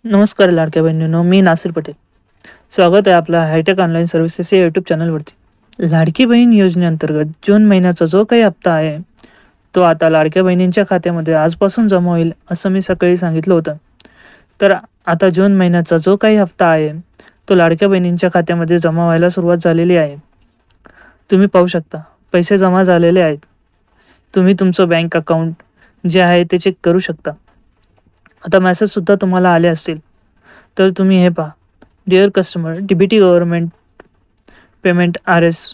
नमस्कार लाडक्या बहिणींनो, मी नासिर पटेल. स्वागत आहे आपल्या हायटेक ऑनलाईन सर्व्हिसेस या यूट्यूब चॅनलवरती. लाडकी बहीण योजनेअंतर्गत जून महिन्याचा जो काही हप्ता आहे तो आता लाडक्या बहिणींच्या खात्यामध्ये आजपासून जमा होईल असं मी सकाळी सांगितलं होतं. तर आता जून महिन्याचा जो काही हप्ता आहे तो लाडक्या बहिणींच्या खात्यामध्ये जमा व्हायला सुरुवात झालेली आहे. तुम्ही पाहू शकता पैसे जमा झालेले आहेत. तुम्ही तुमचं बँक अकाउंट जे आहे ते चेक करू शकता. आता मेसेजसुद्धा तुम्हाला आले असतील. तर तुम्ही हे पहा, dear customer, DBT government payment RS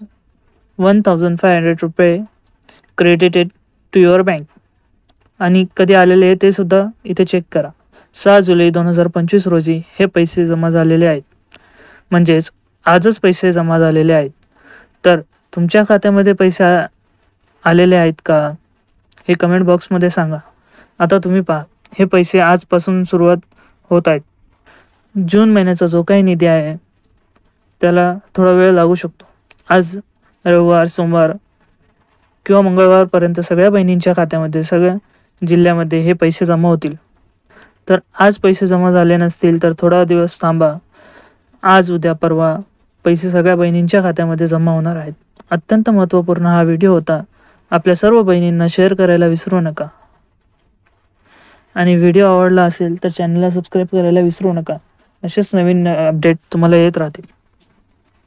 1500 रुपये क्रेडिटेड टू युअर बँक. आणि कधी आलेले आहे ते सुद्धा इथे चेक करा. 6 जुलै 2025 रोजी हे पैसे जमा झालेले आहेत. म्हणजेच आजच पैसे जमा झालेले आहेत. तर तुमच्या खात्यामध्ये पैसे आलेले आहेत का हे कमेंट बॉक्समध्ये सांगा. आता तुम्ही पहा, हे पैसे आजपासून सुरुवात होत आहेत. जून महिन्याचा जो काही निधी आहे त्याला थोडा वेळ लागू शकतो. आज रविवार, सोमवार किंवा मंगळवारपर्यंत सगळ्या बहिणींच्या खात्यामध्ये, सगळ्या जिल्ह्यामध्ये हे पैसे जमा होतील. तर आज पैसे जमा झाले नसतील तर थोडा दिवस थांबा. आज, उद्या, परवा पैसे सगळ्या बहिणींच्या खात्यामध्ये जमा होणार आहेत. अत्यंत महत्त्वपूर्ण हा व्हिडिओ होता. आपल्या सर्व बहिणींना शेअर करायला विसरू नका. आणि व्हिडिओ आवडला असेल तर चॅनलला सबस्क्राईब करायला विसरू नका. असेच नवीन अपडेट तुम्हाला येत राहतील.